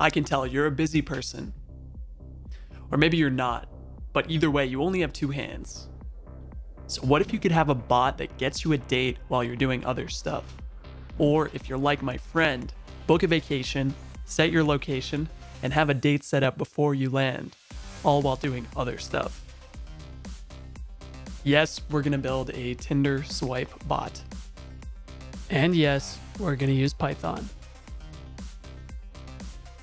I can tell you're a busy person. Or maybe you're not, but either way, you only have two hands. So what if you could have a bot that gets you a date while you're doing other stuff? Or if you're like my friend, book a vacation, set your location, and have a date set up before you land, all while doing other stuff. Yes, we're gonna build a Tinder swipe bot. And yes, we're gonna use Python.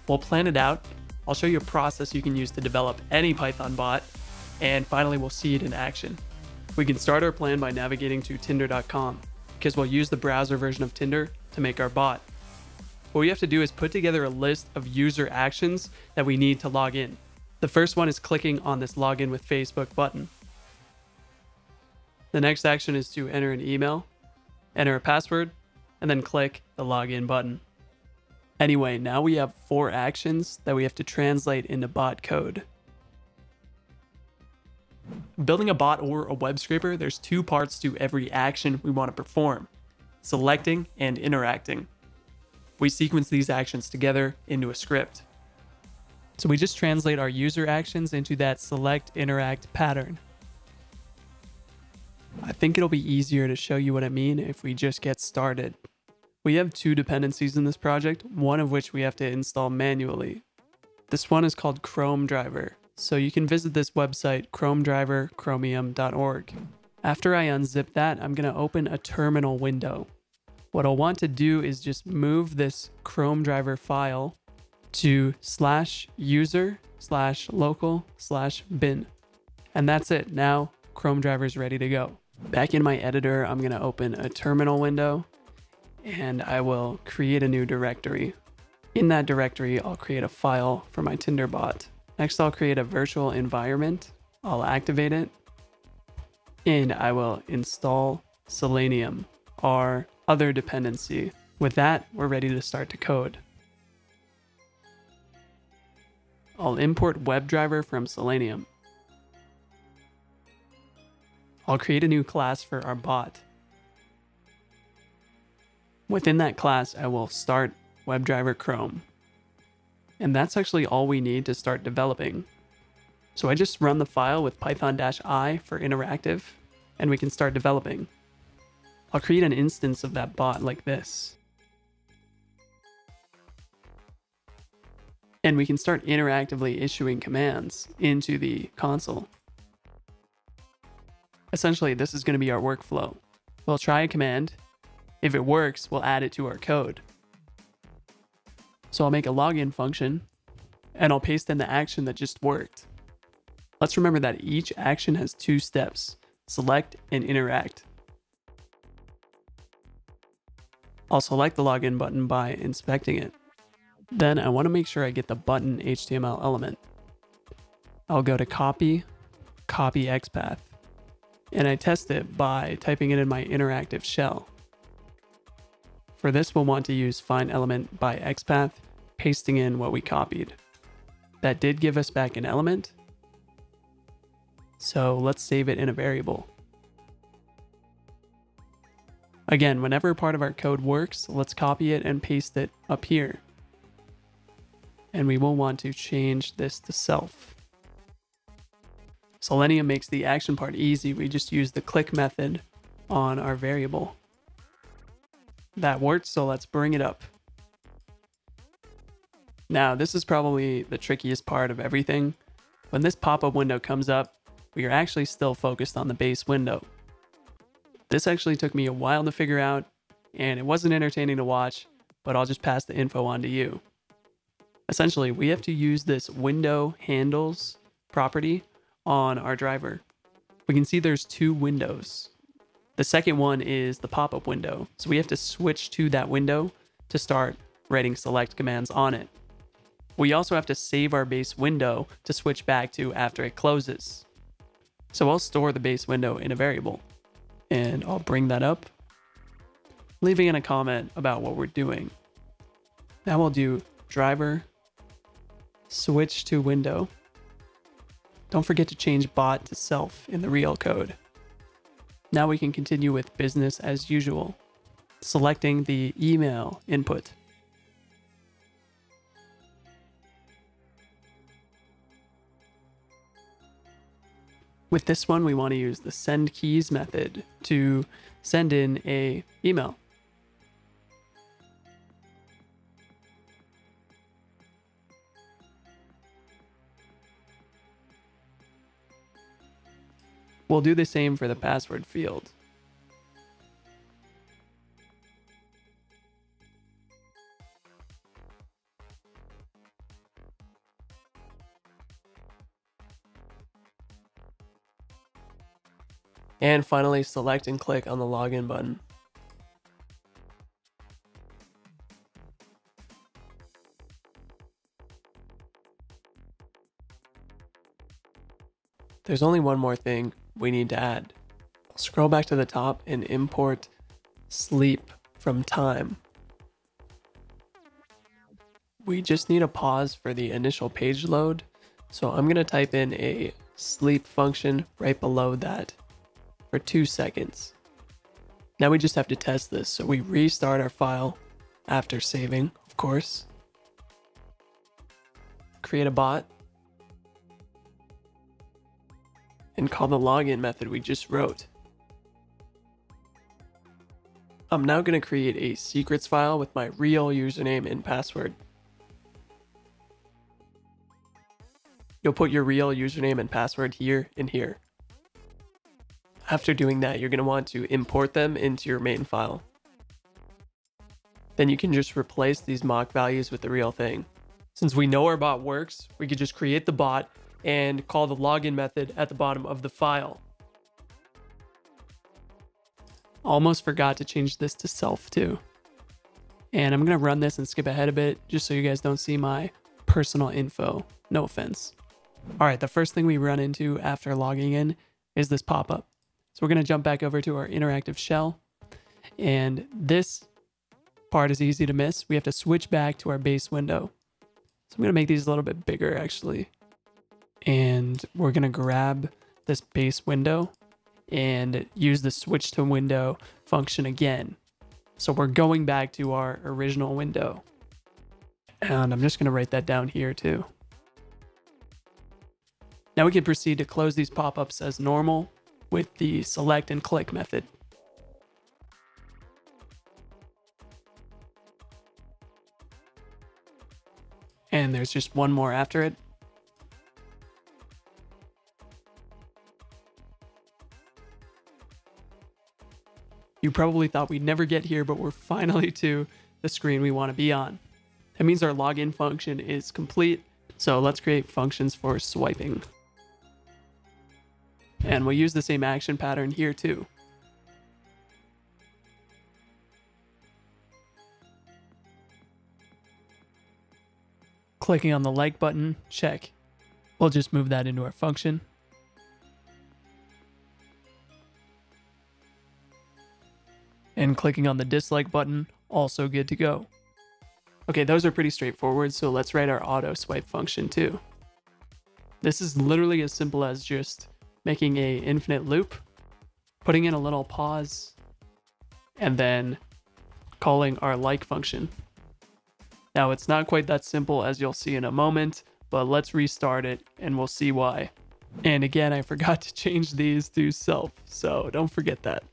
We'll plan it out. I'll show you a process you can use to develop any Python bot, and finally we'll see it in action. We can start our plan by navigating to tinder.com, because we'll use the browser version of Tinder to make our bot. What we have to do is put together a list of user actions that we need to log in. The first one is clicking on this login with Facebook button. The next action is to enter an email, enter a password, and then click the login button. Anyway, now we have 4 actions that we have to translate into bot code. Building a bot or a web scraper, there's 2 parts to every action we want to perform: selecting and interacting. We sequence these actions together into a script. So we just translate our user actions into that select interact pattern. I think it'll be easier to show you what I mean if we just get started. We have 2 dependencies in this project, one of which we have to install manually. This one is called Chrome Driver, so you can visit this website, chromedriverchromium.org. After I unzip that, I'm going to open a terminal window. What I'll want to do is just move this Chrome Driver file to /user/local/bin. And that's it. Now Chrome Driver is ready to go. Back in my editor, I'm going to open a terminal window and I will create a new directory. In that directory, I'll create a file for my Tinder bot. Next, I'll create a virtual environment. I'll activate it and I will install Selenium, our other dependency. With that, we're ready to start to code. I'll import WebDriver from Selenium. I'll create a new class for our bot. Within that class, I will start WebDriver Chrome. And that's actually all we need to start developing. So I just run the file with python-i for interactive, and we can start developing. I'll create an instance of that bot like this. And we can start interactively issuing commands into the console. Essentially, this is going to be our workflow. We'll try a command. If it works, we'll add it to our code. So I'll make a login function, and I'll paste in the action that just worked. Let's remember that each action has 2 steps: select and interact. I'll select the login button by inspecting it. Then I want to make sure I get the button HTML element. I'll go to copy xpath, and I test it by typing it in my interactive shell. For this, we'll want to use find element by xpath, pasting in what we copied. That did give us back an element, so let's save it in a variable. Again, whenever part of our code works, let's copy it and paste it up here. And we will want to change this to self. Selenium makes the action part easy. We just use the click method on our variable. That worked, so let's bring it up. Now, this is probably the trickiest part of everything. When this pop-up window comes up, we are actually still focused on the base window. This actually took me a while to figure out, and it wasn't entertaining to watch, but I'll just pass the info on to you. Essentially, we have to use this window handles property on our driver. We can see there's 2 windows. The second one is the pop-up window, so we have to switch to that window to start writing select commands on it. We also have to save our base window to switch back to after it closes. So I'll store the base window in a variable, and I'll bring that up, leaving in a comment about what we're doing. Now we'll do driver, switch to window. Don't forget to change bot to self in the real code. Now we can continue with business as usual, selecting the email input. With this one, we want to use the send keys method to send in a email. We'll do the same for the password field. And finally, select and click on the login button. There's only one more thing we need to add. Scroll back to the top and import sleep from time. We just need a pause for the initial page load. So I'm going to type in a sleep function right below that for 2 seconds. Now we just have to test this. So we restart our file after saving, of course. Create a bot. And call the login method we just wrote. I'm now going to create a secrets file with my real username and password. You'll put your real username and password here and here. After doing that, you're going to want to import them into your main file. Then you can just replace these mock values with the real thing. Since we know our bot works, we could just create the bot and call the login method at the bottom of the file. Almost forgot to change this to self too. And I'm going to run this and skip ahead a bit just so you guys don't see my personal info. No offense. All right, the first thing we run into after logging in is this pop-up. So we're going to jump back over to our interactive shell. And this part is easy to miss. We have to switch back to our base window. So I'm going to make these a little bit bigger actually. And we're going to grab this base window and use the switch to window function again. So we're going back to our original window. And I'm just going to write that down here too. Now we can proceed to close these pop-ups as normal with the select and click method. And there's just one more after it. You probably thought we'd never get here, but we're finally to the screen we want to be on. That means our login function is complete. So let's create functions for swiping. And we'll use the same action pattern here too. Clicking on the like button, check. We'll just move that into our function. And clicking on the dislike button, also good to go. Okay, those are pretty straightforward, so let's write our auto swipe function too. This is literally as simple as just making a infinite loop, putting in a little pause, and then calling our like function. Now it's not quite that simple as you'll see in a moment, but let's restart it and we'll see why. And again, I forgot to change these to self, so don't forget that.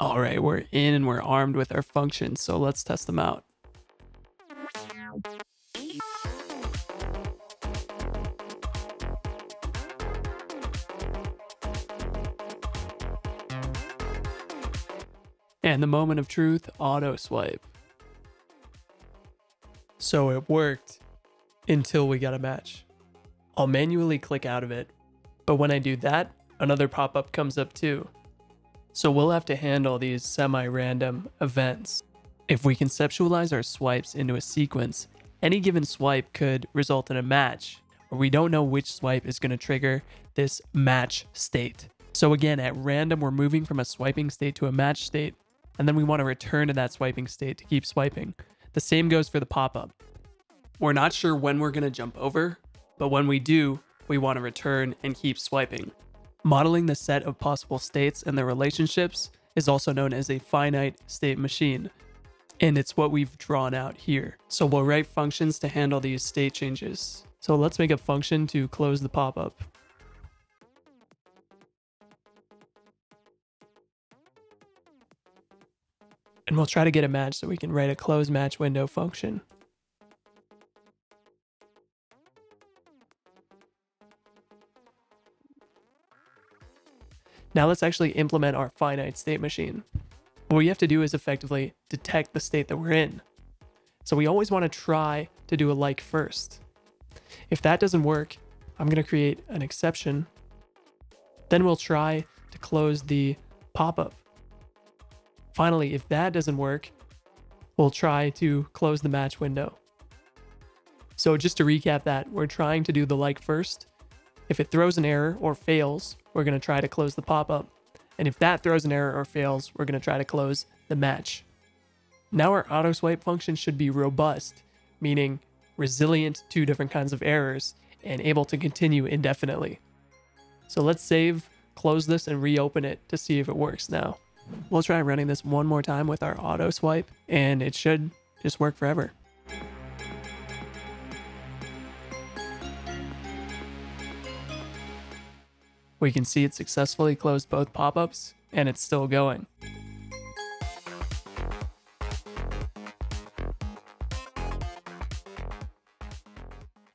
All right, we're in and we're armed with our functions, so let's test them out. And the moment of truth, auto swipe. So it worked until we got a match. I'll manually click out of it, but when I do that, another pop-up comes up too. So we'll have to handle these semi-random events. If we conceptualize our swipes into a sequence, any given swipe could result in a match, or we don't know which swipe is going to trigger this match state. So again, at random, we're moving from a swiping state to a match state, and then we want to return to that swiping state to keep swiping. The same goes for the pop-up. We're not sure when we're going to jump over, but when we do, we want to return and keep swiping. Modeling the set of possible states and their relationships is also known as a finite state machine, and it's what we've drawn out here. So we'll write functions to handle these state changes. So let's make a function to close the pop-up. And we'll try to get a match so we can write a close match window function. Now let's actually implement our finite state machine. What we have to do is effectively detect the state that we're in. So we always want to try to do a like first. If that doesn't work, I'm going to create an exception. Then we'll try to close the pop-up. Finally, if that doesn't work, we'll try to close the match window. So just to recap that, we're trying to do the like first. If it throws an error or fails, we're going to try to close the pop-up. And if that throws an error or fails, we're going to try to close the match. Now our auto swipe function should be robust, meaning resilient to different kinds of errors and able to continue indefinitely. So let's save, close this, and reopen it to see if it works now. We'll try running this one more time with our auto swipe, and it should just work forever. We can see it successfully closed both pop-ups, and it's still going.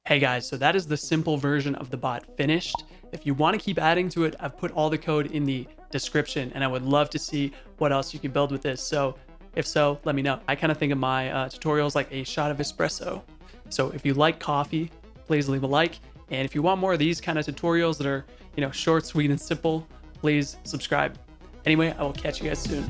Hey guys, so that is the simple version of the bot finished. If you want to keep adding to it, I've put all the code in the description, and I would love to see what else you can build with this. So if so, let me know. I kind of think of my tutorials like a shot of espresso. So if you like coffee, please leave a like. And if you want more of these kind of tutorials that are, short, sweet, and simple, please subscribe. Anyway, I will catch you guys soon.